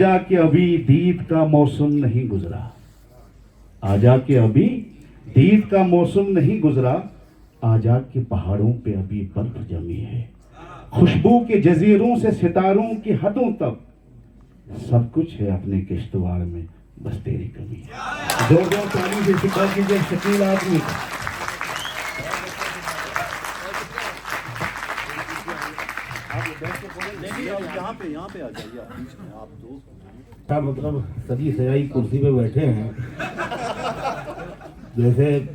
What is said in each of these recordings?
आजा के अभी दीद का मौसम नहीं गुजरा, आजा के अभी दीद का मौसम नहीं गुजरा, आजा के पहाड़ों पे अभी बर्फ जमी है। खुशबू के जजीरों से सितारों की हदों तक सब कुछ है अपने किश्तवाड़ में, बस तेरी कमी है। जोरदार ताली से शिकवा कीजिए शकील आदमी का। यहाँ पे आ जाइए आप दो। क्या मतलब सजी सजाई कुर्सी पे बैठे हैं जैसे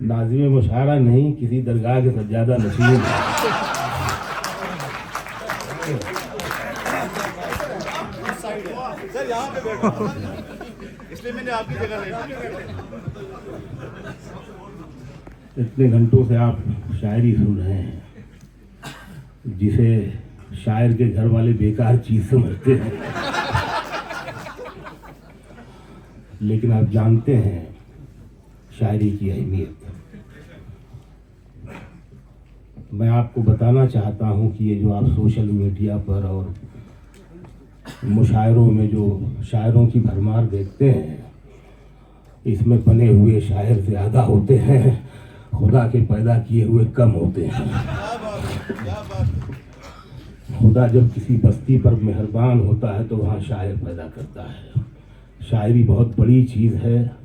नाज़िम मुशायरा नहीं, किसी दरगाह के सज्जादा नशीब। सर यहाँ पे बैठो, इसलिए मैंने आपकी जगह ले। इतने घंटों से आप शायरी सुन रहे हैं जिसे शायर के घर वाले बेकार चीज समझते हैं, लेकिन आप जानते हैं शायरी की अहमियत। मैं आपको बताना चाहता हूं कि ये जो आप सोशल मीडिया पर और मुशायरों में जो शायरों की भरमार देखते हैं, इसमें बने हुए शायर ज़्यादा होते हैं, खुदा के पैदा किए हुए कम होते हैं। खुदा जब किसी बस्ती पर मेहरबान होता है तो वहाँ शायर पैदा करता है। शायरी बहुत बड़ी चीज़ है।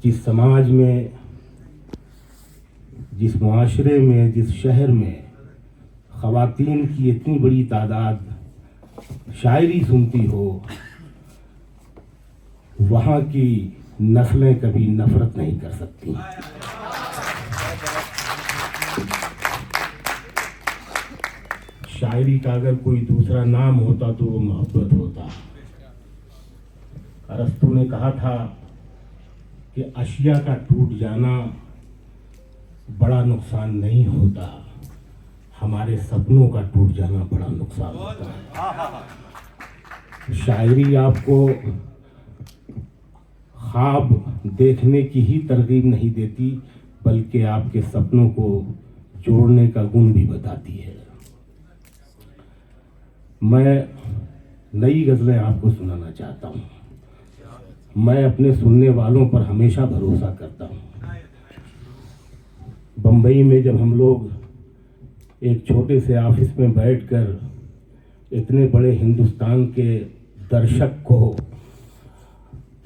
जिस समाज में, जिस मुआशरे में, जिस शहर में ख़वातीन की इतनी बड़ी तादाद शायरी सुनती हो, वहाँ की नस्लें कभी नफरत नहीं कर सकती। शायरी का अगर कोई दूसरा नाम होता तो वो मोहब्बत होता। अरस्तु ने कहा था कि अशिया का टूट जाना बड़ा नुकसान नहीं होता, हमारे सपनों का टूट जाना बड़ा नुकसान होता है। शायरी आपको ख्वाब देखने की ही तरगीब नहीं देती, बल्कि आपके सपनों को जोड़ने का गुण भी बताती है। मैं नई गज़लें आपको सुनाना चाहता हूँ। मैं अपने सुनने वालों पर हमेशा भरोसा करता हूँ। बम्बई में जब हम लोग एक छोटे से ऑफिस में बैठकर इतने बड़े हिंदुस्तान के दर्शक को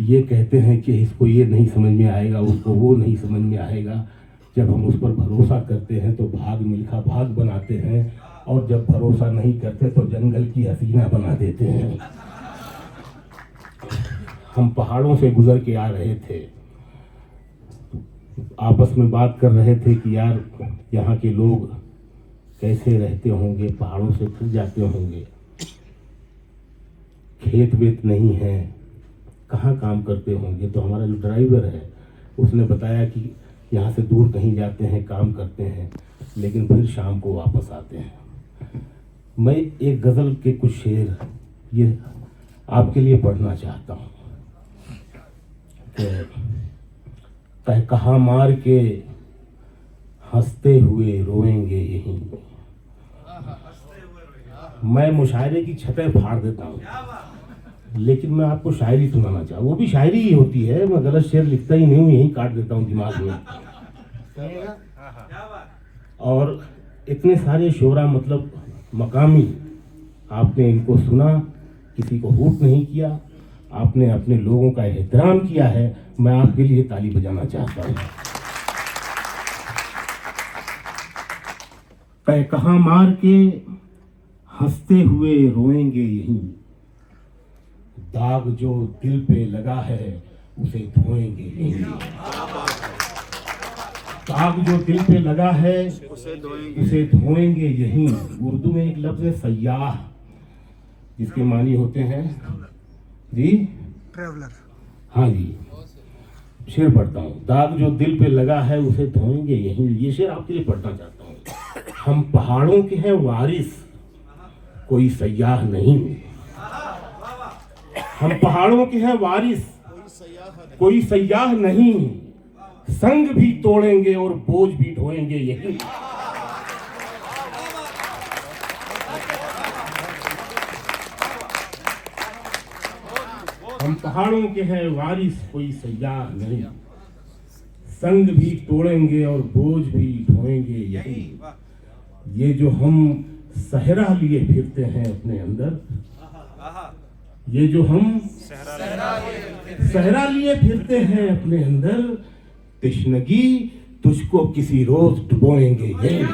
ये कहते हैं कि इसको ये नहीं समझ में आएगा, उसको वो नहीं समझ में आएगा, जब हम उस पर भरोसा करते हैं तो भाग मिल्खा भाग बनाते हैं, और जब भरोसा नहीं करते तो जंगल की हसीना बना देते हैं। हम पहाड़ों से गुजर के आ रहे थे, आपस में बात कर रहे थे कि यार यहाँ के लोग कैसे रहते होंगे, पहाड़ों से फिर जाते होंगे, खेत वेत नहीं है, कहाँ काम करते होंगे। तो हमारा जो ड्राइवर है उसने बताया कि यहाँ से दूर कहीं जाते हैं, काम करते हैं, लेकिन फिर शाम को वापस आते हैं। मैं एक गज़ल के कुछ शेर ये आपके लिए पढ़ना चाहता हूँ। कह कहा मार के हंसते हुए रोएंगे यहीं। मैं मुशायरे की छतें फाड़ देता हूँ, लेकिन मैं आपको शायरी सुनाना चाहूँ। वो भी शायरी ही होती है, मैं गलत शेर लिखता ही नहीं हूँ, यहीं काट देता हूँ दिमाग में। और इतने सारे शोरा मतलब मकामी, आपने इनको सुना, किसी को हूट नहीं किया, आपने अपने लोगों का एहतराम किया है। मैं आपके लिए ताली बजाना चाहता हूँ। कहाँ मार के हंसते हुए रोएंगे यहीं, दाग जो दिल पे लगा है उसे धोएंगे यहीं। दाग जो दिल पे लगा है उसे धोएंगे यहीं। उर्दू में एक लफ्ज़ है सयाह, जिसके मानी होते हैं जी ट्रैवलर। हाँ जी, शेर पढ़ता हूँ। दाग जो दिल पे लगा है उसे धोएंगे यहीं। ये शेर आपके लिए पढ़ना चाहता हूँ। हम पहाड़ों के हैं वारिस, कोई सयाह नहीं। हम पहाड़ों के हैं वारिस, कोई सयाह नहीं। संग भी तोड़ेंगे और बोझ भी ढोएंगे यही। हम पहाड़ों के हैं वारिस कोई सयाह नहीं, संग भी तोड़ेंगे और बोझ भी ढोएंगे यही। ये जो हम सहरा लिए फिरते हैं अपने अंदर, ये जो हम सहरा लिए फिरते हैं अपने अंदर, तिश्नगी तुझको किसी रोज डुबोएंगे ये।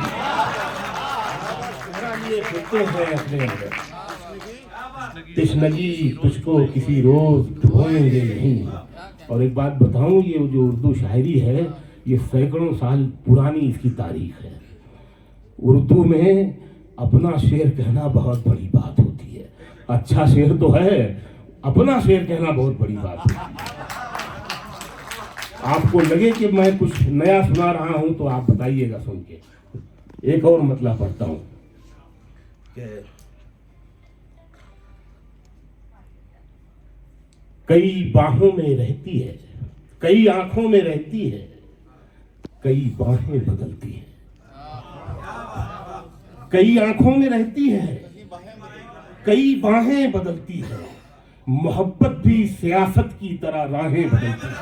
सहरा लिए फिरते हैं अपने अंदर, तिश्नगी तुझको किसी रोज डुबोएंगे नहीं। और एक बात बताऊं, ये जो उर्दू शायरी है ये सैकड़ों साल पुरानी इसकी तारीख है। उर्दू में अपना शेर कहना बहुत बड़ी बात होती है। अच्छा शेर तो है, अपना शेर कहना बहुत बड़ी बात होती है। आपको लगे कि मैं कुछ नया सुना रहा हूं तो आप बताइएगा सुन के। एक और मतलब पढ़ता हूं कि कई बाहों में रहती है, कई आंखों में रहती है, कई बाहें बदलती है। कई आंखों में रहती है, कई बाहें बदलती है, मोहब्बत भी सियासत की तरह राहें बदलती है।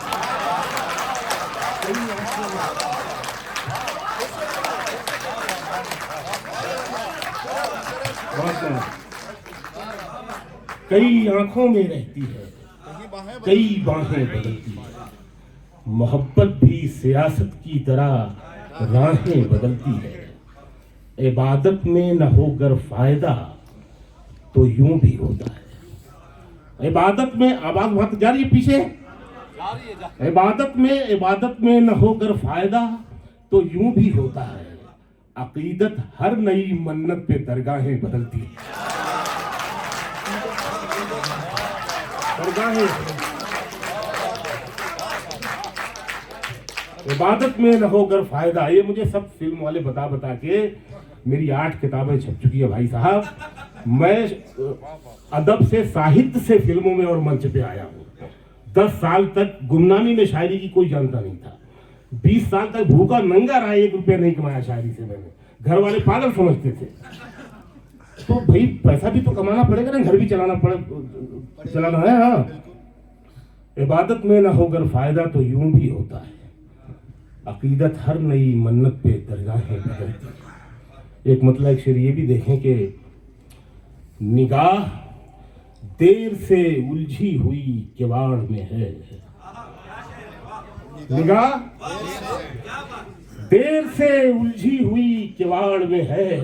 कई आंखों में रहती है, कई बाहें बदलती है, मोहब्बत भी सियासत की तरह राहें बदलती है। इबादत में न हो गर फायदा तो यूं भी होता है। इबादत में आवाज वहां तक जा रही है पीछे। इबादत में न हो गर फायदा तो यूं भी होता है। अकीदत हर नई मन्नत पे दरगाहें बदलती है। इबादत में न हो गर फायदा, ये मुझे सब फिल्म वाले बता बता के मेरी 8 किताबें छप चुकी है भाई साहब। मैं अदब से साहित्य से फिल्मों में और मंच पे आया हूँ। 10 साल तक गुमनामी में शायरी की कोई जानता नहीं था। 20 साल तक भूखा नंगा रहा, 1 रुपया नहीं कमाया शायरी से मैंने। घर वाले पागल समझते थे। तो भाई पैसा भी तो कमाना पड़ेगा ना, घर भी चलाना है। हाँ, इबादत में ना होकर फायदा तो यूं भी होता है। अकीदत हर नई मन्नत पे दरगाहें बदलती है। एक मतलब एक शेर ये भी देखें कि निगाह देर से उलझी हुई किवाड़ में है। निगाह देर से उलझी हुई किवाड़ में है,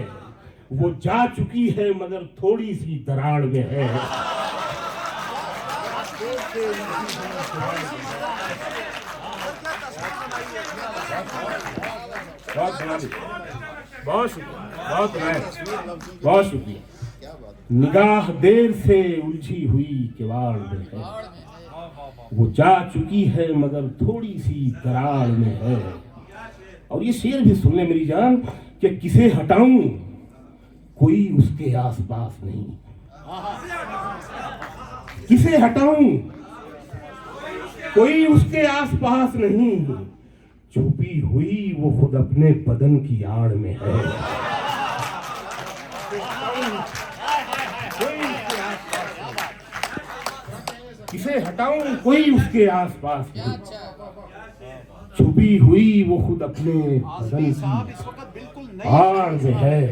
वो जा चुकी है मगर थोड़ी सी दराड़ में है। बहुत शुक्रिया, बहुत शुक्रिया। निगाह देर से उलझी हुई किवाड़ में है, वो जा चुकी है मगर थोड़ी सी दराड़ में है। और ये शेर भी सुन ले मेरी जान कि किसे हटाऊं कोई उसके आसपास नहीं। किसे हटाऊं कोई उसके आसपास नहीं, छुपी हुई वो खुद अपने बदन की आड़ में है। किसे हटाऊं कोई उसके आसपास नहीं, छुपी हुई वो खुद अपने बदन की आड़ में है।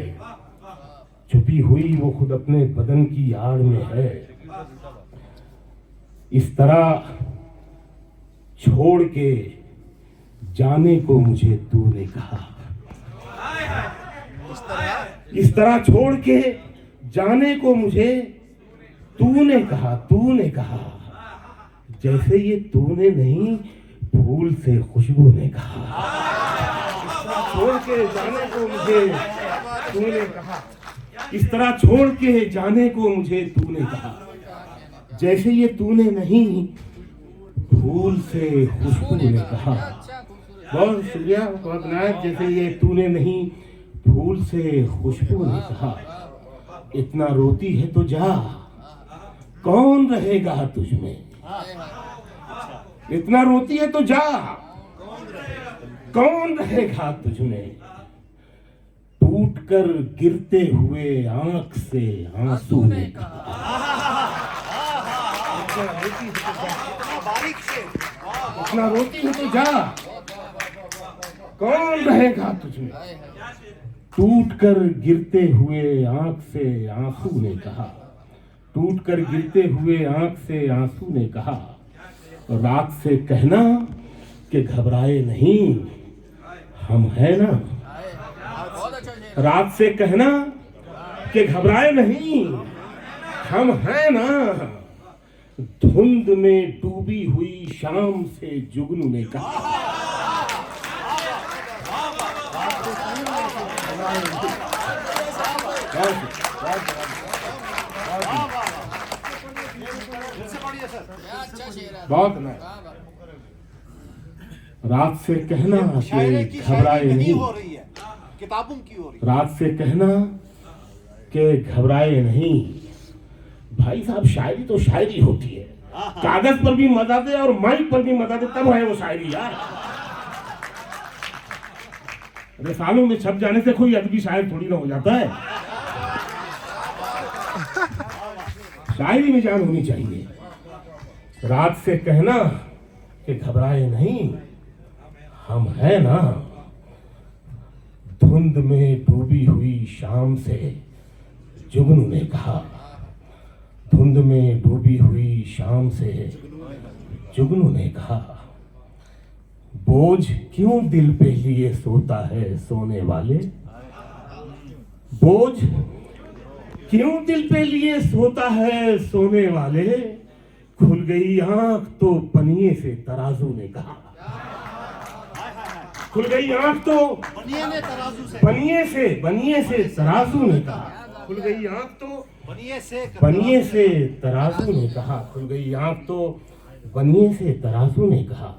छुपी हुई वो खुद अपने बदन की आड़ में है। इस तरह छोड़ के जाने को मुझे तूने कहा। इस तरह छोड़ के जाने को मुझे तूने कहा। तूने कहा जैसे ये तूने नहीं फूल से खुशबू ने कहा। छोड़ के जाने को मुझे तूने कहा। इस तरह छोड़ के जाने को मुझे तूने कहा, जैसे ये तूने नहीं फूल से खुशबू ने कहा। बहुत शुक्रिया बहुत नायक। जैसे ये तूने नहीं फूल से खुशबू ने कहा। इतना रोती है तो जा, कौन रहेगा तुझ में। इतना रोती है तो जा, कौन रहेगा तुझ में। टूट कर गिरते हुए आंख से आंसू ने कहा। बारीक से इतना रोती है तो जा, कौन रहेगा तुझमें। टूट कर गिरते हुए आंख से आंसू ने कहा, टूट कर गिरते हुए आंख से आंसू ने कहा, रात से कहना कि घबराए नहीं, हम है ना। रात से कहना कि घबराए नहीं, हम है ना। धुंध में डूबी हुई शाम से जुगनू ने कहा। बहुत ना, रात से कहना शायरी कि की घबराए शायरी नहीं नहीं, हो रही है, किताबों की हो रही है। रात से कहना कि घबराए नहीं। भाई साहब, शायरी तो शायरी होती है, कागज पर भी मजा दे और माइक पर भी मजा दे, तब है वो शायरी यार। रसालों में छप जाने से कोई अदबी शायर थोड़ी ना हो जाता है। शायरी में जान होनी चाहिए। रात से कहना कि घबराए नहीं, हम है ना। धुंध में डूबी हुई शाम से जुगनू ने कहा, धुंध में डूबी हुई शाम से जुगनू ने कहा, बोझ क्यों दिल पे लिए सोता है सोने वाले, बोझ क्यों दिल पे लिए सोता है सोने वाले। खुल गई आंख तो पनिये से तराजू ने कहा, खुल गई आंख तो बनिए ने तराजू से, बनिये से तराजू ने कहा। खुल गई आंख तो बनिए से तराजू ने कहा। खुल गई आंख तो बनिये से तराजू ने कहा।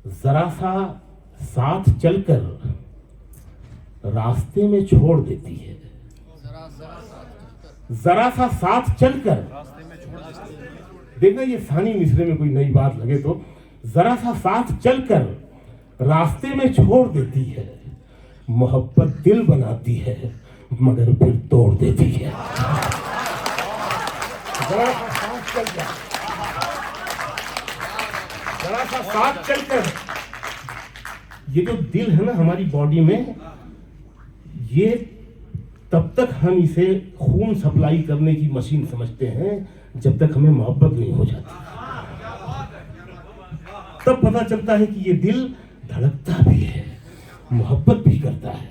जरा सा साथ चलकर रास्ते में छोड़ देती है, जरा सा साथ चलकर। देखना, ये सानी मिसरे में कोई नई बात लगे तो, जरा सा साथ चलकर रास्ते में छोड़ देती है। मोहब्बत दिल बनाती है मगर फिर तोड़ देती है। जरा सा साथ चलकर, जरा सा साथ चलकर। ये जो दिल है ना हमारी बॉडी में, ये तब तक हम इसे खून सप्लाई करने की मशीन समझते हैं जब तक हमें मोहब्बत नहीं हो जाती। तब पता चलता है कि ये दिल धड़कता भी है, मोहब्बत भी करता है।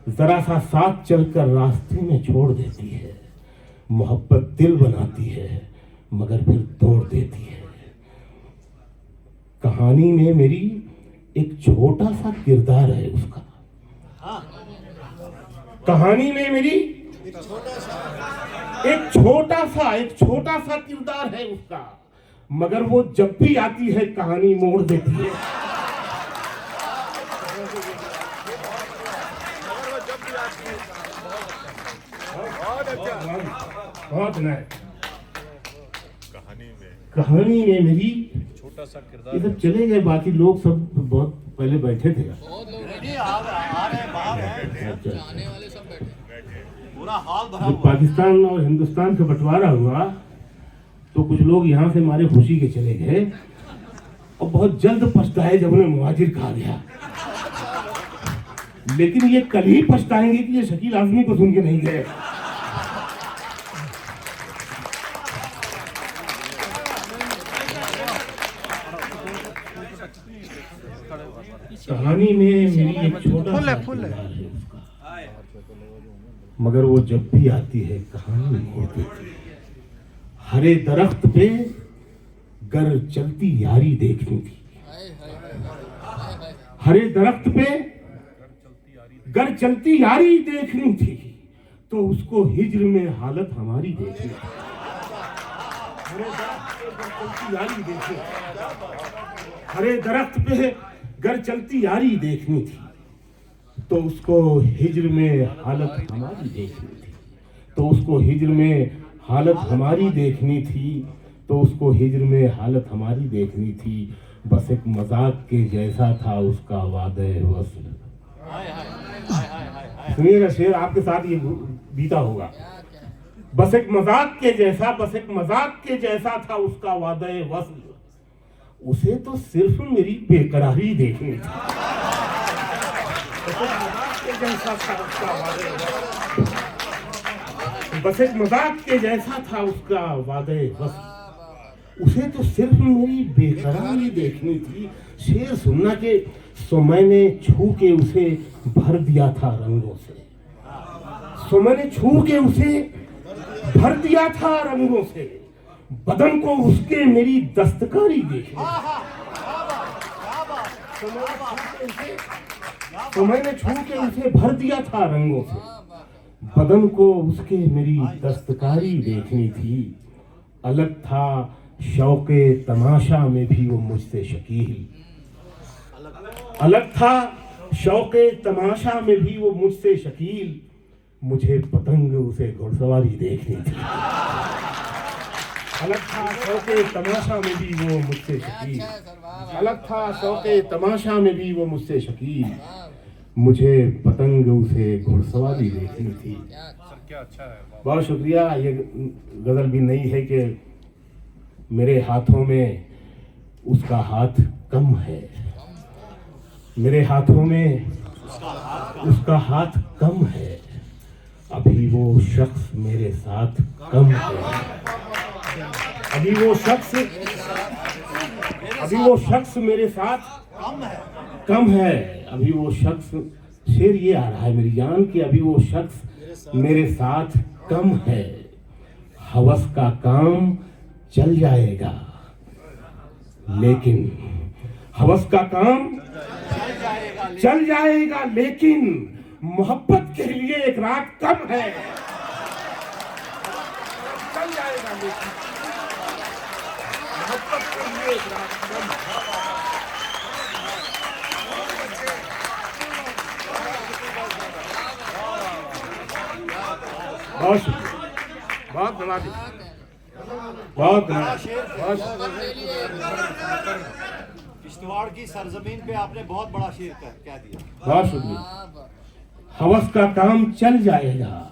जरा सा साथ चलकर रास्ते में छोड़ देती है। मोहब्बत दिल बनाती है मगर फिर तोड़ देती है। कहानी में मेरी एक छोटा सा किरदार है उसका, कहानी में मेरी एक छोटा सा किरदार है उसका, मगर वो जब भी आती है कहानी मोड़ देती है। बहुत नए कहानी में मेरी छोटा सा किरदार। ये सब चले गए, बाकी लोग सब बहुत पहले बैठे थे। नहीं, आ रहे हैं, बाहर हैं, पूरा हॉल भरा जब हुआ है। पाकिस्तान और हिंदुस्तान का बंटवारा हुआ तो कुछ लोग यहाँ से मारे खुशी के चले गए और बहुत जल्द पछताए जब उन्हें मुहाजिर कहा गया। लेकिन ये कल ही पछताएंगे कि ये शकील आजमी को सुन के नहीं गए। कहानी में मेरी एक छोटा सा किरदार है उसका, मगर वो जब भी आती है कहानी मोड़ देती है। हरे दरख्त पे गर चलती यारी देखनी थी, हरे दरख्त पे गर चलती यारी देखनी थी, तो उसको हिज्र में हालत हमारी देखनी थी। हरे दरख्त पे गर चलती यारी देखनी थी, हरे दरख्त पे गर चलती यारी देखनी थी, तो उसको हिज्र में हालत हमारी देखनी थी, तो उसको हिज्र में हालत हमारी देखनी थी, तो उसको हिज्र में हालत हमारी देखनी थी। बस एक मजाक के जैसा था उसका वादे वस्ल। सुनिएगा शेर, आपके साथ ये बीता होगा। बस एक मजाक के जैसा था उसका वादे वस्ल, उसे तो सिर्फ मेरी बेकरारी देखनी थी। बस एक मजाक के जैसा था उसका वादे वस्ल, बस एक मजाक के जैसा था उसका वादे वस्ल, उसे तो सिर्फ मेरी बेकरारी देखनी थी। शेर सुनना के सो मैंने छू के उसे भर दिया था रंगों से, सो मैंने छू के उसे भर दिया था रंगों से, बदन को उसके मेरी दस्तकारी देखी। तो मैंने छू के उसे भर दिया था रंगों से, बदन को उसके मेरी दस्तकारी देखनी थी। अलग था शौके तमाशा में भी वो मुझसे शकील, अलग था शौके तमाशा में भी वो मुझसे शकील, मुझे पतंग उसे घुड़सवारी देखनी थी। अलग था शौके तमाशा में भी वो मुझसे शकील, अलग था शौके तमाशा में भी वो मुझसे शकील, मुझे पतंग उसे घुड़सवारी देखनी थी। बहुत शुक्रिया। ये गजल भी नहीं है कि मेरे हाथों में उसका हाथ कम है, मेरे हाथों में उसका हाथ कम है, अभी वो शख्स मेरे साथ कम है, अभी वो शख्स मेरे साथ कम है, अभी वो शख्स। शेर ये आ रहा है मेरी जान कि अभी वो शख्स मेरे साथ कम है, हवस का काम चल जाएगा लेकिन, हवस का काम चल जाएगा लेकिन, मोहब्बत के लिए एक रात कम है। चल जाएगा लेकिन, मोहब्बत के लिए एक रात कम है। बहुत शुक्रिया, बहुत धन्यवाद, बहुत धन्यवाद। किश्तवाड़ की सरजमीन पे आपने बहुत बड़ा शेर कह दिया। बहुत शुक्रिया। हवस का काम चल जाएगा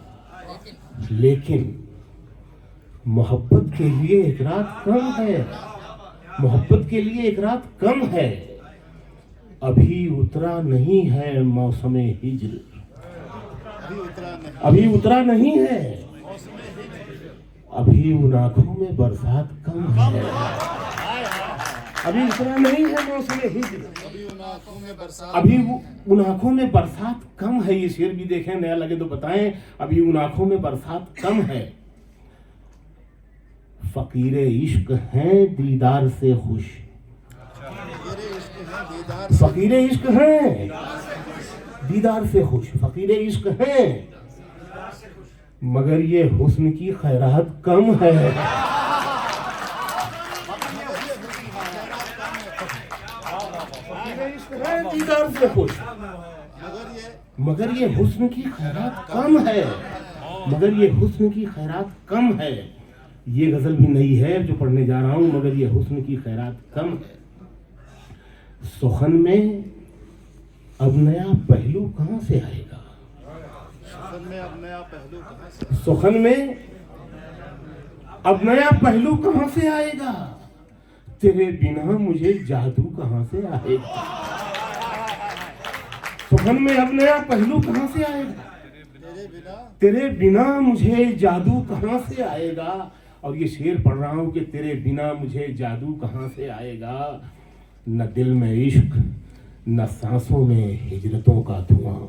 लेकिन, मोहब्बत के लिए एक रात कम है, मोहब्बत के लिए एक रात कम है, अभी उतरा नहीं है मौसमे हिज्र, अभी उतरा नहीं है, अभी उन आंखों में बरसात कम है, अभी उतरा नहीं है मौसमे हिज्र, अभी उन आंखों में बरसात कम है। ये शेर भी देखें, नया लगे तो बताएं। अभी उन आंखों में बरसात कम है, फकीरे इश्क हैं दीदार से खुश, फकीरे इश्क हैं दीदार से खुश, फकीरे इश्क हैं मगर ये हुस्न की खैरात कम है। फकीरे इश्क हैं दीदार से खुश मगर ये हुस्न की खैरात कम है, मगर ये हुस्न की खैरात कम है। ये गजल भी नई है जो पढ़ने जा रहा हूं, मगर ये हुस्न की खैरात कम है। सुखन में अब नया पहलू कहां से आएगा, सुखन में अब नया पहलू कहां से, सुखन में अब नया पहलू कहां से आएगा, तेरे बिना मुझे जादू कहां से आएगा, सुखन में अब नया पहलू कहां से आएगा, तेरे बिना मुझे जादू कहां से आएगा। और ये शेर पढ़ रहा हूं कि तेरे बिना मुझे जादू कहां से आएगा, न दिल में इश्क न सांसों में हिजरतों का धुआं,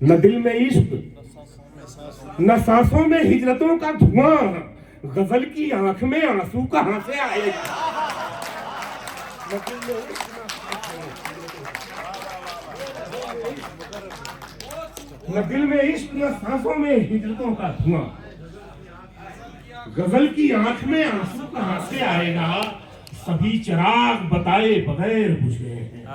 न दिल में इश्क न सांसों में हिजरतों का धुआं, गजल की आंख में आंसू कहां से आएगा, न दिल में इश्क न दिल में इश्क न सांसों में हिजरतों का धुआं, गजल की आंख में आंसू कहां से आएगा, सभी चिराग बताए बगैर बुझ गए हैं,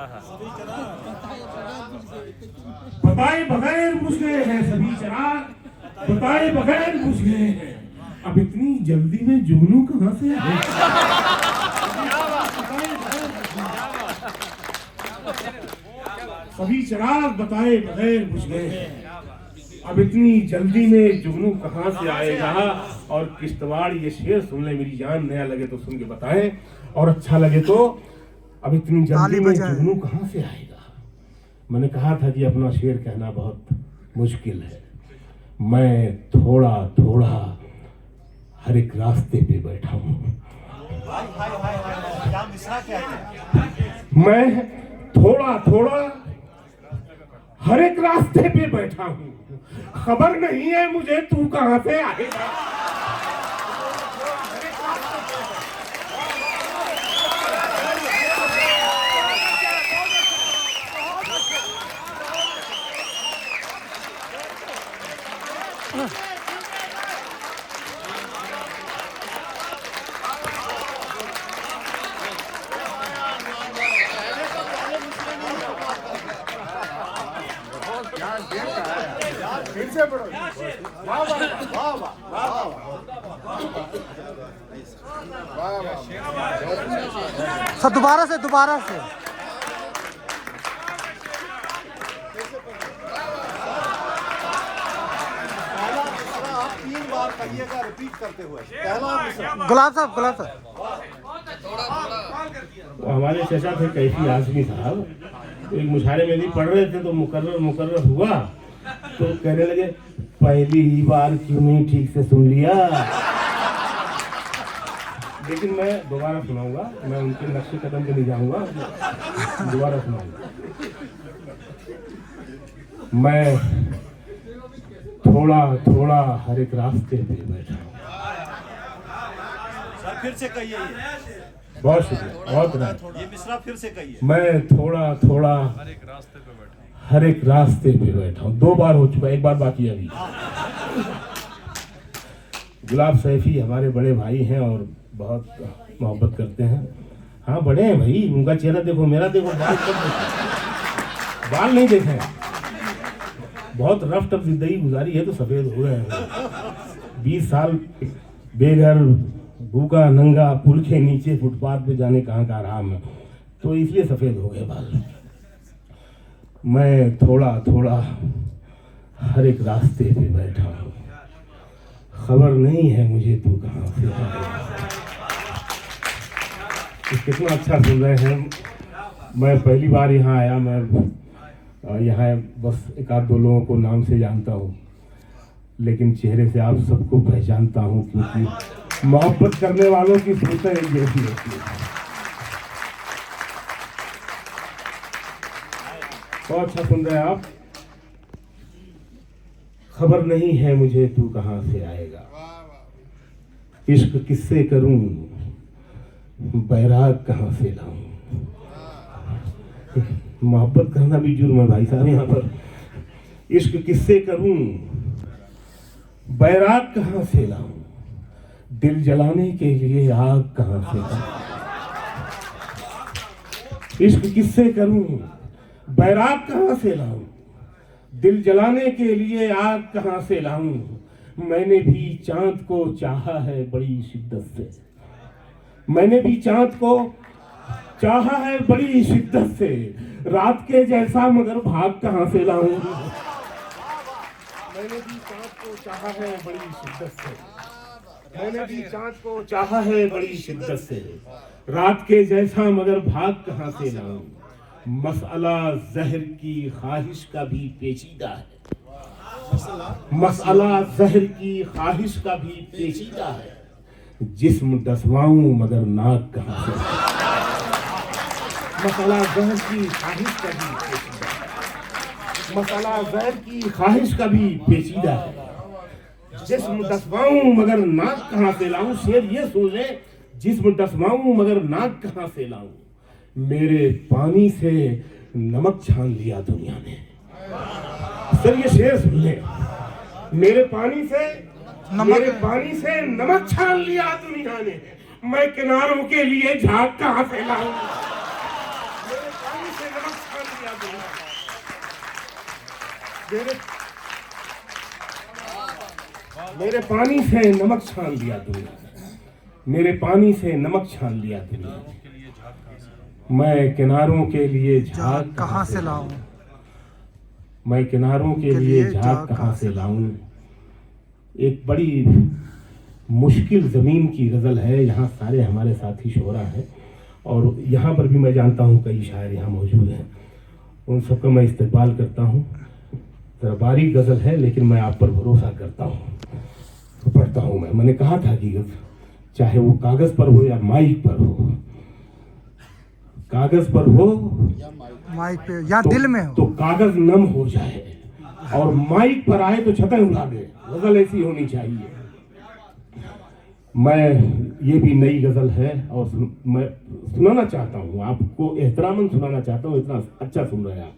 बताए बगैर बुझ गए हैं, सभी चिराग बताए बगैर बुझ गए हैं, अब इतनी जल्दी में जुगनू कहां से आएगा, सभी चिराग बताए बगैर बुझ गए हैं, अब इतनी जल्दी में जुगनू कहाँ से आएगा, और किश्तवाड़ ये शेर सुन ले मेरी जान, नया लगे तो सुन के बताएं और अच्छा लगे तो। अब इतनी जल्दी में जुगनू कहाँ से आएगा। मैंने कहा था कि अपना शेर कहना बहुत मुश्किल है। मैं थोड़ा थोड़ा हर एक रास्ते पे बैठा हूँ। मैं थोड़ा थोड़ा हर एक रास्ते पे बैठा हूँ, खबर नहीं है मुझे तू कहाँ से आएगा। फिर से पढ़ो। वाह वाह वाह वाह वाह वाह। सर दोबारा से आप 3 बार कहिएगा रिपीट करते हुए। पहला मिसरा। गुलाब साहब हमारे चचा थे कैफी आजमी साहब, एक मुशायरे में भी पढ़ रहे थे तो मुकर्रर हुआ तो कहने लगे पहली ही बार क्यों नहीं ठीक से सुन लिया। लेकिन मैं दोबारा सुनाऊंगा, मैं उनके नक्शे कदम पे नहीं जाऊंगा, दोबारा सुनाऊंगा। मैं थोड़ा थोड़ा हर एक रास्ते पे बैठा हूँ। सर फिर से कहिए ये। बहुत शुक्रिया, बहुत धन्यवाद। ये मिसरा फिर से कहिए। मैं थोड़ा थोड़ा हर एक रास्ते पे बैठा हूँ। 2 बार हो चुका, 1 बार बाकी है अभी। गुलाब सैफी हमारे बड़े भाई हैं और बहुत मोहब्बत करते हैं। हाँ बड़े हैं भाई, उनका चेहरा देखो, मेरा देखो, बाल कब देखो, बाल नहीं देखे। बहुत रफ टफ जिंदगी गुजारी है तो सफेद हो गए हैं। 20 साल बेघर भूखा नंगा पुल के नीचे फुटपाथ पे जाने कहाँ का आराम है, तो इसलिए सफेद हो गए बाल। मैं थोड़ा थोड़ा हर एक रास्ते पे बैठा हूँ, खबर नहीं है मुझे तू कहाँ से आएगा। कितना अच्छा सुन रहे हैं। मैं पहली बार यहाँ आया, मैं यहाँ बस 1-2 लोगों को नाम से जानता हूँ, लेकिन चेहरे से आप सबको पहचानता हूँ, क्योंकि मोहब्बत करने वालों की सूरतें एक जैसी होती है। बहुत अच्छा सुन रहे हैं आप। खबर नहीं है मुझे तू कहाँ से आएगा, इश्क किससे करूं, बैराग कहाँ से लाऊं। मोहब्बत करना भी जुर्म है भाई साहब यहाँ पर। इश्क किससे करूं, बैराग कहाँ से लाऊं, दिल जलाने के लिए आग कहाँ से लाऊं। इश्क किससे करूं, बैराग कहाँ से लाऊं, दिल जलाने के लिए आग कहाँ से लाऊं। मैंने भी चांद को चाहा है बड़ी शिद्दत से, मैंने भी चांद को चाहा है बड़ी शिद्दत से, रात के जैसा मगर भाग कहाँ से लाऊं। मैंने भी चांद को चाहा है बड़ी शिद्दत से, मैंने भी चांद को चाहा है बड़ी शिद्दत से, रात के जैसा मगर भाग कहाँ से लाऊं। मसला जहर की ख्वाहिश का भी पेचीदा है, मसला जहर की ख्वाहिश का भी पेचीदा है, जिस्म डसवाऊं मगर नाक कहाँ से। मसला जहर की ख्वाहिश का भी पेचीदा है, मसला जहर की ख्वाहिश का भी पेचीदा है, जिस्म डसवाऊं मगर नाक कहाँ से लाऊं। शेर ये सुन ले, जिस्म डसवाऊं मगर नाक कहाँ से लाऊं। मेरे पानी से नमक छान लिया दुनिया ने। सर ये शेर सुन ले, मेरे पानी से नमक छान लिया दुनिया ने, मैं किनारों के लिए झाग कहाँ से लाऊं। मेरे पानी से नमक छान लिया दुनिया ने, मेरे पानी से नमक छान लिया दुनिया ने, मेरे पानी से नमक छान लिया दुनिया ने, मैं किनारों के लिए झाग कहाँ से लाऊं। मैं किनारों के लिए झाग कहाँ से लाऊं। एक बड़ी मुश्किल ज़मीन की गज़ल है। यहाँ सारे हमारे साथी शोरा हैं और यहाँ पर भी मैं जानता हूँ कई शायर यहाँ मौजूद हैं, उन सबका मैं इस्तकबाल करता हूँ। ज़रा बारीक गज़ल है लेकिन मैं आप पर भरोसा करता हूँ, तो पढ़ता हूँ। मैंने कहा था कि गज़ल चाहे वो कागज़ पर हो या माइक पर हो, कागज़ पर हो माइक पे या दिल में हो तो कागज़ नम हो जाए और माइक पर आए तो छतें उड़ा दे। गज़ल ऐसी होनी चाहिए। मैं ये भी नई गज़ल है और मैं सुनाना चाहता हूँ आपको, एहतरामन सुनाना चाहता हूँ। इतना अच्छा सुन रहे हैं आप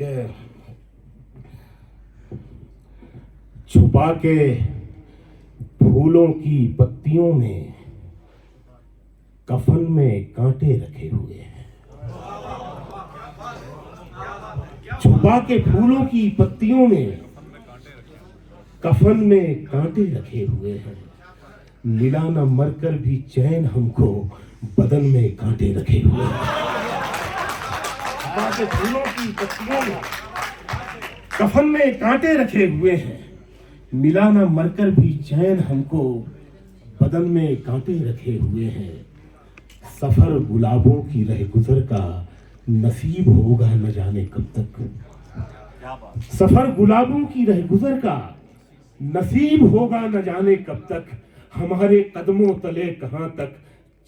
कि छुपा के फूलों की पत्तियों में कफन में कांटे रखे हुए हैं। छुपा के फूलों की पत्तियों में कफन में कांटे रखे हुए हैं। मिला न मरकर भी चैन हमको, बदन में कांटे रखे हुए हैं। छुपा के फूलों की पत्तियों में कफन में कांटे रखे हुए हैं। मिला न मरकर भी चैन हमको, बदन में कांटे रखे हुए हैं। सफर गुलाबों की रह गुजर का नसीब होगा न जाने कब तक। सफर गुलाबों की रह गुजर का नसीब होगा न जाने कब तक। हमारे कदमों तले कहां तक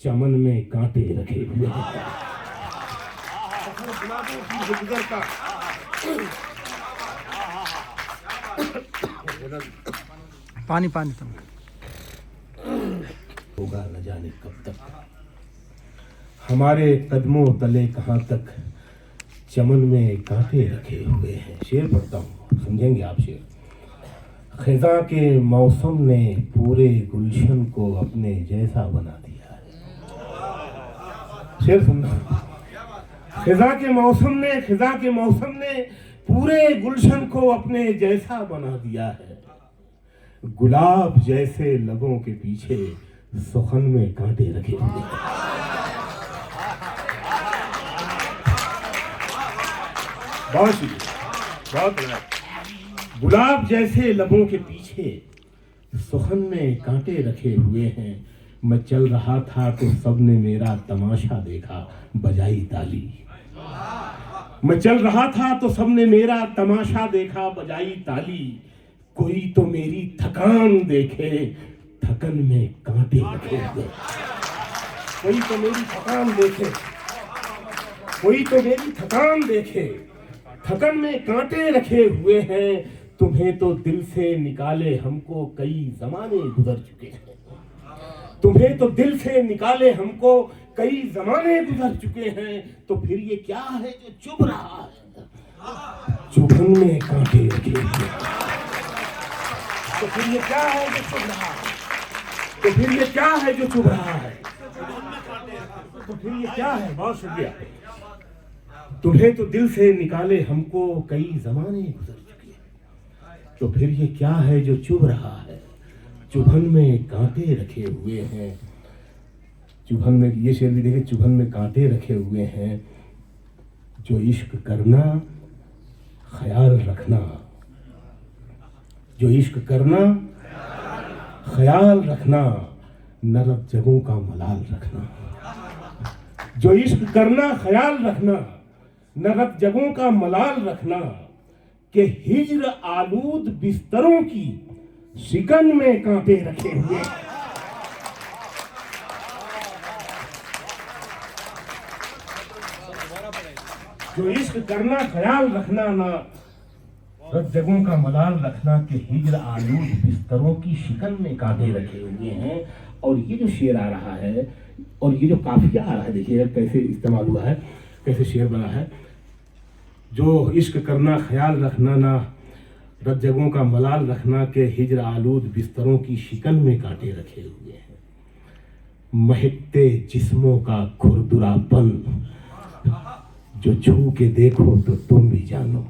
चमन में कांटे रखे हुए हैं। सफर गुलाबों की रह गुजर का पानी पानी तुम होगा न जाने कब तक। हमारे कदमों तले कहां तक चमन में कांटे रखे हुए हैं। शेर पढ़ता हूँ, समझेंगे आप शेर। खिजा के मौसम ने पूरे गुलशन को अपने जैसा बना दिया है। शेर सुनना। खिजा के मौसम ने पूरे गुलशन को अपने जैसा बना दिया है। गुलाब जैसे लबों के पीछे सुखन में कांटे रखे हुए हैं। बहुत गुलाब जैसे लबों के पीछे सुखन में कांटे रखे हुए हैं। मैं चल रहा था तो सबने मेरा तमाशा देखा, बजाई ताली। मैं चल रहा था तो सबने मेरा तमाशा देखा, बजाई ताली। कोई तो मेरी थकान देखे, थकन में कांटे रखे हुए। कोई तो मेरी थकान देखे, कोई तो मेरी थकान देखे, थकन में कांटे रखे हुए हैं। तुम्हें तो दिल से निकाले हमको कई जमाने गुजर चुके हैं। तुम्हें तो दिल से निकाले हमको कई जमाने गुजर चुके हैं। तो फिर ये क्या है जो चुभ रहा है, चुभन में कांटे रखे हुए हैं। तो फिर ये क्या है जो चुभ रहा है, तो फिर ये क्या है जो चुभ रहा है, तो फिर ये क्या है। बहुत शुक्रिया। तुम्हें तो दिल से निकाले हमको कई जमाने गुजर चुके हैं। तो फिर ये क्या है जो चुभ रहा है, चुभन में कांटे रखे हुए हैं। चुभन में, ये शेर भी देखे, चुभन में कांटे रखे हुए हैं। जो इश्क करना ख्याल रखना, जो इश्क करना ख्याल रखना, नरक जगहों का मलाल रखना। जो इश्क करना ख्याल रखना, नरक जगहों का मलाल रखना। के हिज्र आलूद बिस्तरों की शिकन में कांटे रखे हुए। जो इश्क करना ख्याल रखना, ना रत जगहों का मलाल रखना। के हिज्र आलूद बिस्तरों की शिकन में कांटे रखे हुए हैं। और ये जो शेर आ रहा है और ये जो काफिया आ रहा है, देखिए कैसे इस्तेमाल हुआ है, कैसे शेर बना है। जो इश्क करना ख्याल रखना, ना रत जगहों का मलाल रखना। के हिज्र आलूद बिस्तरों की शिकन में कांटे रखे हुए हैं। महकते जिस्मों का खुरदुरापन, जो छू के देखो तो तुम भी जानो।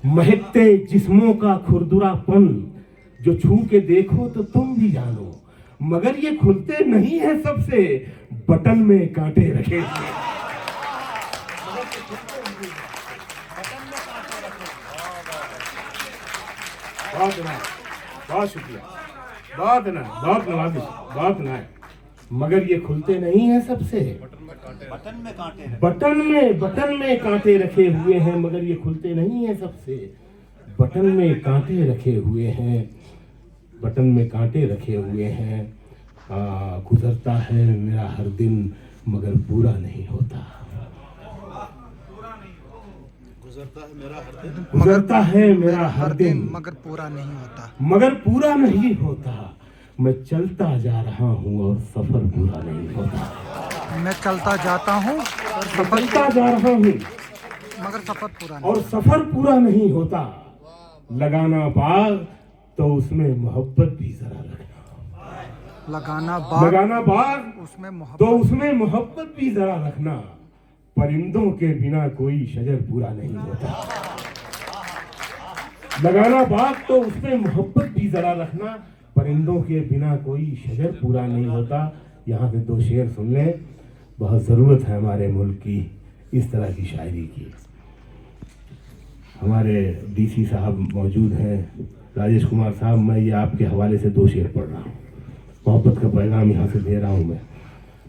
महकते जिस्मों का खुरदुरापन, जो छू के देखो तो तुम भी जानो। मगर ये खुलते नहीं है सबसे, बटन में कांटे रखे हुए। बहुत शुक्रिया, बहुत नवाजिश, बहुत नाय। मगर ये खुलते नहीं हैं सबसे। बटन में कांटे हैं। बटन में कांटे रखे हुए हैं, मगर ये खुलते नहीं हैं सबसे। बटन में कांटे रखे हुए हैं, बटन में कांटे रखे हुए हैं। गुजरता है मेरा हर दिन मगर पूरा नहीं होता। गुजरता है मेरा हर दिन मगर पूरा नहीं होता। मगर पूरा नहीं होता। मैं चलता जा रहा हूँ और सफर पूरा नहीं होता। मैं चलता जाता हूँ और सफर चलता जा रहा हूँ मगर सफर पूरा नहीं। और सफर पूरा नहीं होता। लगाना बाग तो उसमें मोहब्बत भी जरा रखना। लगाना बाग उसमें तो उसमें मोहब्बत भी जरा रखना। परिंदों के बिना कोई शजर पूरा नहीं होता। लगाना बाग तो उसमें मोहब्बत भी जरा रखना। परिंदों के बिना कोई शजर पूरा नहीं होता। यहाँ से 2 शेर सुन लें, बहुत ज़रूरत है हमारे मुल्क की इस तरह की शायरी की। हमारे डीसी साहब मौजूद हैं, राजेश कुमार साहब, मैं ये आपके हवाले से 2 शेर पढ़ रहा हूँ। मोहब्बत का पैगाम यहाँ से दे रहा हूँ मैं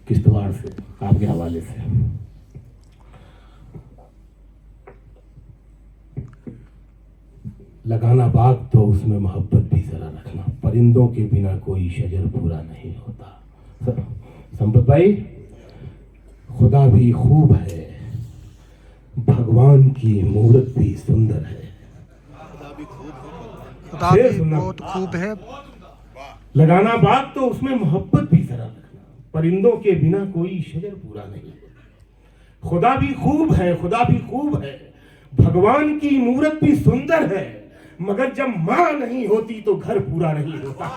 किश्तवाड़ से आपके हवाले से। लगाना बाग तो उसमें मोहब्बत भी जरा रखना। परिंदों के बिना कोई शजर पूरा नहीं होता। संपत भाई, खुदा भी खूब है, भगवान की मूरत भी सुंदर है। खुदा भी बहुत खूब है। लगाना बाग तो उसमें मोहब्बत भी जरा रखना। परिंदों के बिना कोई शजर पूरा नहीं होता। खुदा भी खूब है, खुदा भी खूब है, भगवान की मूरत भी सुंदर है। मगर जब माँ नहीं होती तो घर पूरा नहीं होता।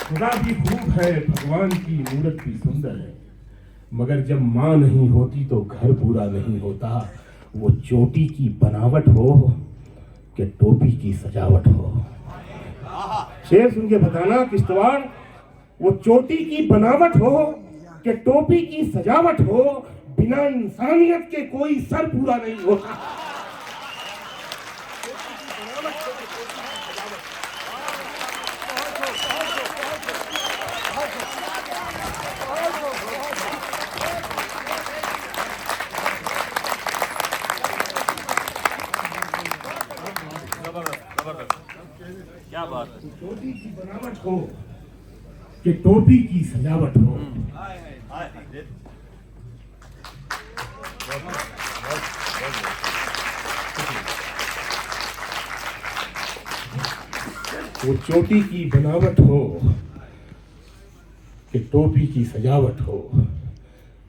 खुदा भी खूब है, भगवान की मूरत भी सुंदर है। मगर जब माँ नहीं होती तो घर पूरा नहीं होता। वो चोटी की बनावट हो कि टोपी की सजावट हो। शेर सुन के बताना किश्तवाड़, वो चोटी की बनावट हो कि टोपी की सजावट हो। बिना इंसानियत के कोई सर पूरा नहीं होता। क्या बात है। टोपी की बनावट हो कि टोपी की सजावट हो। वो चोटी की बनावट हो कि टोपी की सजावट हो।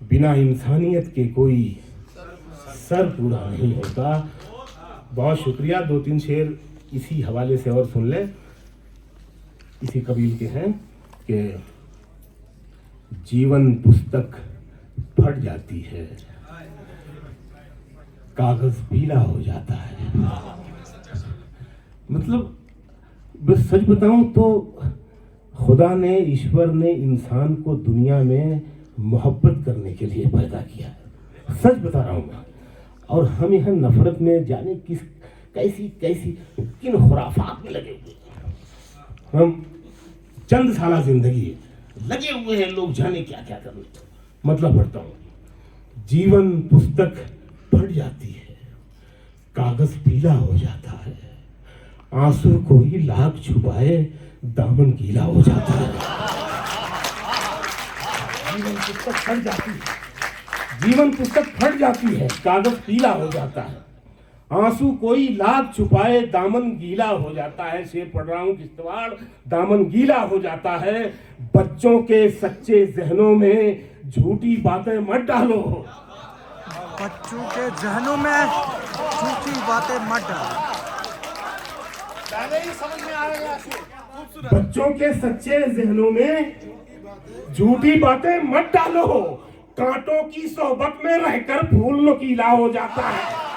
बिना इंसानियत के कोई सर पूरा नहीं होता। बहुत शुक्रिया। 2-3 शेर इसी हवाले से और सुन ले। इसी कबील के हैं कि जीवन पुस्तक फट जाती है, कागज पीला हो जाता है। मतलब बस सच बताऊं तो खुदा ने, ईश्वर ने इंसान को दुनिया में मोहब्बत करने के लिए पैदा किया है। सच बता रहा हूं मैं। और हम यहाँ नफरत में जाने किस कैसी किन खुराफात में लगे हुए हैं। हम चंद साला जिंदगी लगे हुए हैं लोग जाने क्या क्या करने। मतलब पढ़ता हूँ, जीवन पुस्तक फट जाती है, कागज पीला हो जाता है, आंसू कोई लाख छुपाए दामन गीला हो जाता है। जीवन पुस्तक फट जाती है, जीवन पुस्तक फट जाती है, कागज पीला हो जाता है, आंसू कोई लाख छुपाए दामन गीला हो जाता है। शेर पढ़ रहा हूं किश्तवाड़, दामन गीला हो जाता है। बच्चों के सच्चे जहनों में झूठी बातें मत डालो। बच्चों के जहनों में झूठी बातें मत डालो। पहले ही समझ में आ रहा है। बच्चों के सच्चे जहनों में झूठी बातें मत डालो। कांटों की सोहबत में रहकर फूल नुकीला हो जाता है।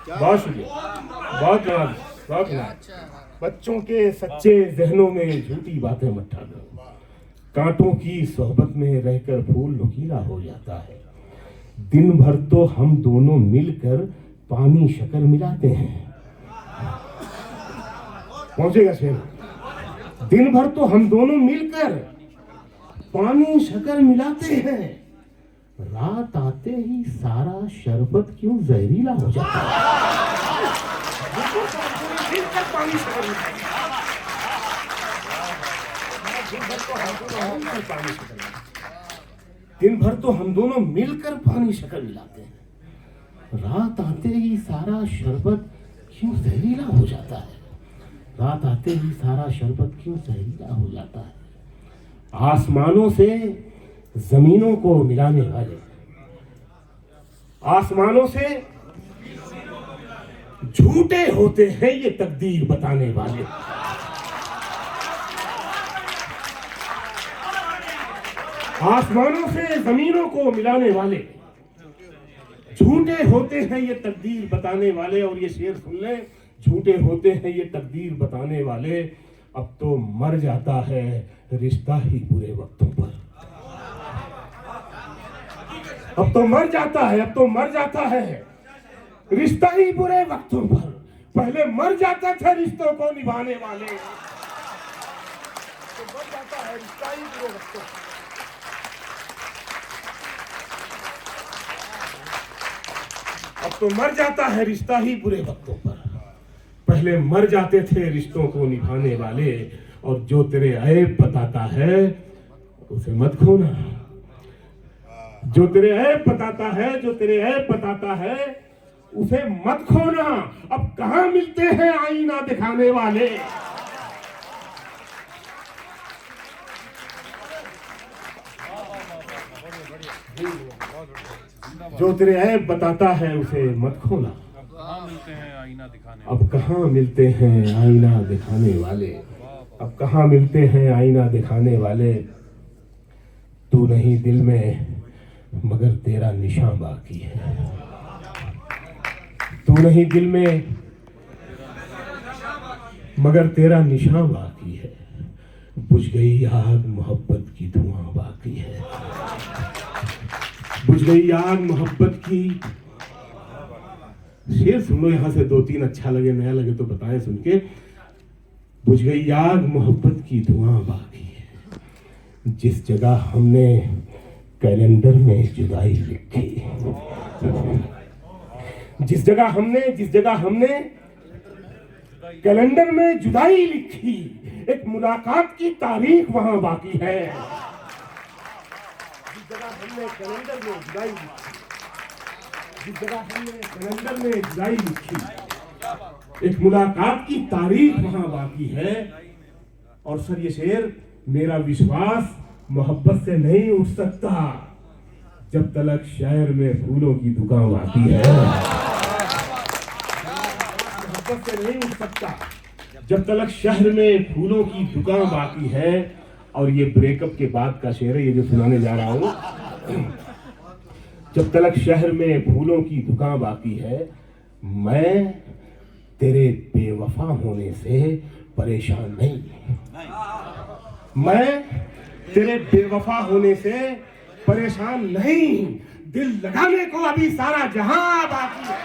बहुत शुक्रिया, बहुत नवाज, बहुत नवाज। बच्चों के सच्चे जहनों में झूठी बातें मत डालो। कांटों की सोहबत में रहकर फूल नुकीला हो जाता है। दिन भर तो हम दोनों मिलकर पानी शक्कर मिलाते हैं। पहुंचेगा शेर। दिन भर तो हम दोनों मिलकर पानी शक्कर मिलाते हैं, रात आते ही सारा शरबत क्यों जहरीला हो जाता है। पानी शक्कर दिन भर तो हम दोनों मिलकर पानी शक्कर मिलाते हैं, रात आते ही सारा शरबत क्यों जहरीला हो जाता है। रात आते ही सारा शरबत क्यों जहरीला हो जाता है। आसमानों से जमीनों को मिलाने वाले, आसमानों से झूठे होते हैं ये तकदीर बताने वाले। आसमानों से जमीनों को मिलाने वाले झूठे होते हैं ये तकदीर बताने वाले। और ये शेर सुन ले, झूठे होते हैं ये तकदीर बताने वाले। अब तो मर जाता है रिश्ता ही बुरे वक्तों पर। अब तो मर जाता है, अब तो मर जाता है रिश्ता ही बुरे वक्तों पर। पहले मर जाता था रिश्तों को निभाने वाले, तो मर जाता है रिश्ता ही बुरे वक्तों पर। अब तो मर जाता है रिश्ता ही बुरे वक्तों पर। पहले मर जाते थे रिश्तों को निभाने वाले। और जो तेरे ऐब बताता है उसे मत खोना। जो तेरे ऐब बताता है, जो तेरे ऐब बताता है उसे मत खोना। अब कहां मिलते हैं आईना दिखाने वाले। जो तेरे ऐब बताता है उसे मत खोना। अब कहां मिलते हैं आईना दिखाने वाले। अब कहां मिलते हैं आईना दिखाने वाले। तू नहीं दिल में मगर तेरा निशान बाकी है। तू नहीं दिल में मगर तेरा निशान बाकी है। बुझ गई आग मोहब्बत की धुआं बाकी है। बुझ गई आग मोहब्बत की। शेर सुन लो यहां से, 2-3 अच्छा लगे, नया लगे तो बताएं सुन के। बुझ गई आग मोहब्बत की धुआं बाकी है। जिस जगह हमने कैलेंडर में जुदाई लिखी, जिस जगह हमने कैलेंडर में जुदाई लिखी, एक मुलाकात की तारीख वहां बाकी है। जिस जगह हमने कैलेंडर में जुदाई लिखी, जिस जगह हमने कैलेंडर में जुदाई लिखी, एक मुलाकात की तारीख वहां बाकी है। और सर ये शेर, मेरा विश्वास मोहब्बत से नहीं उठ सकता जब तलक शहर में फूलों की दुकान बाकी है। मोहब्बत से नहीं उठ सकता जब तलक शहर में फूलों की दुकान बाकी है। और ये ब्रेकअप के बाद का शेर है, ये जो सुनाने जा रहा हूं। जब तलक शहर में फूलों की दुकान बाकी है, मैं तेरे बेवफा होने से परेशान नहीं। मैं तेरे बेवफा होने से परेशान नहीं। दिल लगाने को अभी सारा जहां बाकी है।